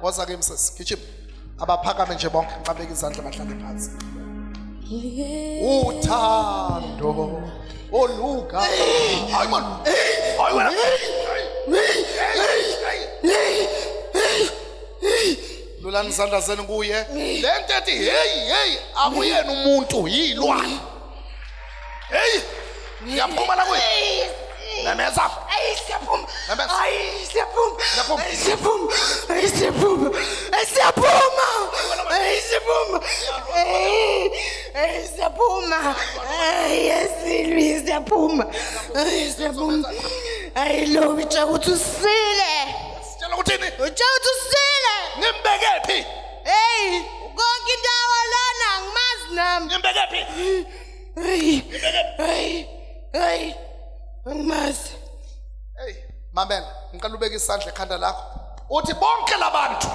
Woza ke msisi, gijima. Abaphakame nje bonke, babeke izandla bahlale phansi. Uthando oluka. Hayi man. Hayi wena. Lulani izandla zenu kuye. Lento ethi hey akuyena umuntu yilwane. Hey. Yaphuma la kuye. Nemeza. Siyaphuma. Nemeza. Siyaphuma. Siyaphuma. Siyaphuma. Siyaphuma. Siyaphuma. Siyaphuma. Siyaphuma. Yesilwi siyaphuma. Siyaphuma. Lo utsha ukuthi usile. Sitshela ukuthini? Utsha ukuthi usile. Nimbeke phi? Hey, konke indawo lana ngimazi nami. Nimbeke phi? Hey. Angimazi. Hey, mamela, ngicela ubeke isandla ekhanda lakho. Uthi bonke labantu.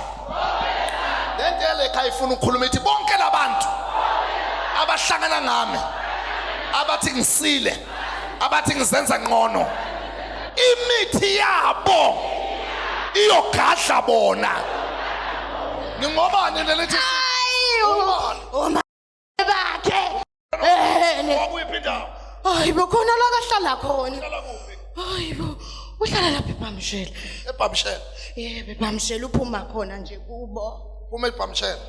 Lento ekhaya ifuna ukukhuluma ithi bonke labantu abahlangana ngami. Abathi ngisile, abathi ngizenza ngcono. Imithi yabo iyogadla bona. Ngingobani lelithi? Uma bakhe. Wakuyiphi indawo? Hayi bokhona la kahlala khona. Uhlala kuphi? Hayi bo, uhlala lapha eBhamshela. eBhamshela. Yebo eBhamshela uphuma khona nje kubo. Uma eBhamshela.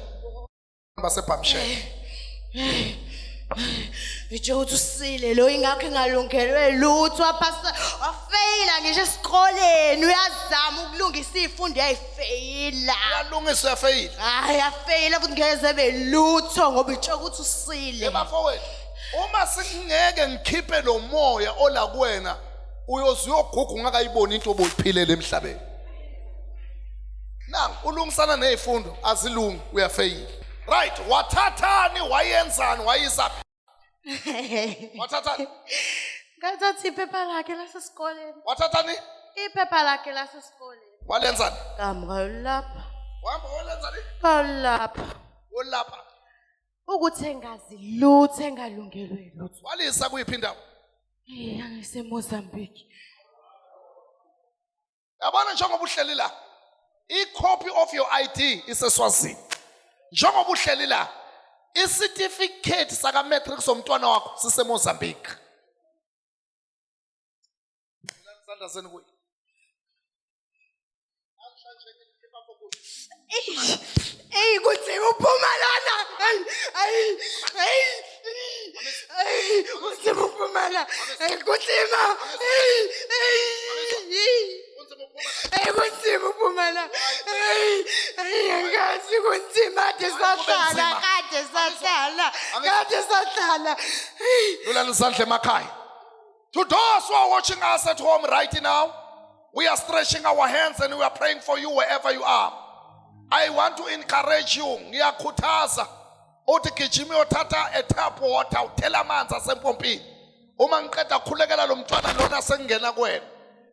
baseBhamshela. Nje uthi usile lo ingakho engalungelwe lutho waphasa wafeyila ngisho esikoleni uyazama ukulungisa izifundo yayifeyila. Uyalungisa uyafeyila. Hayi afeyila futhi ngeze belutho ngoba itsho ukuthi usile. Ebafowethu, uma singeke ngikhiphe lo moya ola kuwena uyoguga ungakayiboni into obuyiphilele emhlabeni. Nang ulungisana nezifundo azilungi uyafeyila. Right, wathathani wayenzani wayisaphi? Wathathani? Ngathatha iphepha lakhe lasesikoleni. Wathathani? Iphepha lakhe lasesikoleni. Walenzani? Kamra lapha. Wahamba walenzani? Lapha. Olapha. Ukuthi engazi lutho engalungelwe lutho. Walisa kuyiphi indawo? Angise Mozambique. Yabona njengoba uhleli la. I-copy of your ID iseswazini. Njengoba uhleli la. I-certificate saka matric somntwana wakho sise Mozambique. Sandla zenu kuyi. Kuthi uphuma lana. Kuthi uphuma la. Kuthima. Kuthi uphuma la. Angazi kunzima kade sahlala. Lulani isandla emakhaya. To those who are watching us at home right now, we are stretching our hands and we are praying for you wherever you are. I want to encourage you. Ngiyakhuthaza uthi gijima uyothatha a tap water uthela amanzi asempompini. Uma ngiqeda khulekela lo mntwana lona sengena kuwena.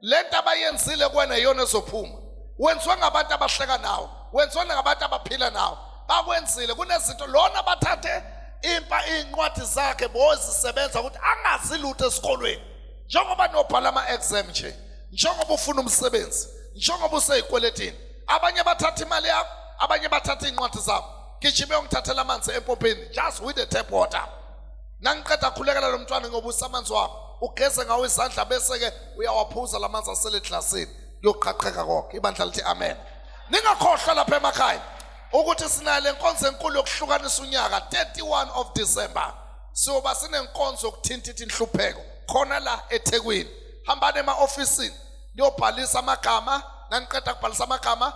Lento abayenzile kuwena iyona ezophuma. Wenziwa ngabantu abahleka nawe. Wenziwa ngabantu abaphila nawe. Bakwenzile kunezinto lona bathathe incwadi zakhe bozisebenza ukuthi angazi lutho esikolweni. Njengoba nobhala ama-exam nje. Njengoba ufuna umsebenzi. Njengoba useyikweletini. Abanye bathatha imali yakho, abanye bathatha incwadi zakho. Gijima ungithathela amanzi empompeni just with the tap water. Nangiqeda khulekela lo mntwana ngoba usamanzi wakho. Ugeze ngawo izandla bese ke uyawaphuza lamanzi asele eklasini. Yoqhaqheka konke. Ibandla lithi amen. Ningakhohlwa lapha emakhaya ukuthi sinale inkonzo enkulu yokuhlukanisa unyaka 31 of December. Siyoba sinenkonzo yokuthinta inhlupheko khona la eThekwini. Hambani ema-ofisini niyobhalisa amagama. Naniqeda kubhalisa amagama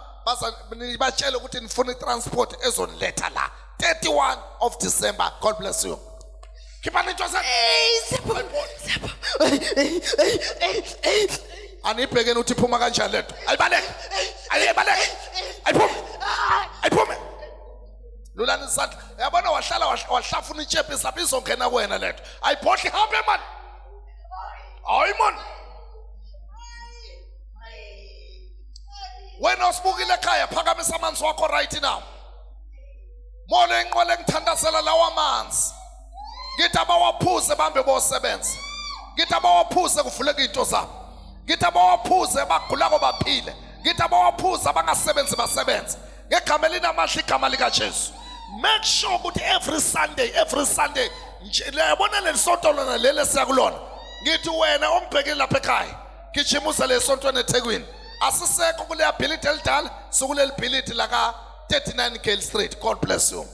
batshele ukuthi nifuna itransport ezoniletha la 31 of December. God bless you. Khipani into zakho. Anibhekeni uthi iphuma kanjani lento. Ayibaleke. Ayibaleke. Ayiphume. Lulani isandla. Yabona wahlala wahlafuna ichepe isaphi izongena kuwena lento. Ayibhodli hambe man. Hayi man. Wena usibukile ekhaya phakamisa amanzi wakho right now. Mole inqole ngithandazela lawa amanzi. Ngithi abawaphuze bambe bosebenza. Ngithi abawaphuze kuvuleka into zabo. Ngithi abawaphuze bagula ko baphile. Ngithi abawaphuze abangasebenzi basebenze. ngegama elinamahle igama likaJesu. Make sure ukuthi every Sunday nje yabona lesonto lona lele siyakulona ngithi wena ongibhekile lapha ekhaya gijimusa lesontweni eThekwini asisekho kule ability elidala sokuleli bhilidi la ka 39 Gale Street. God bless you.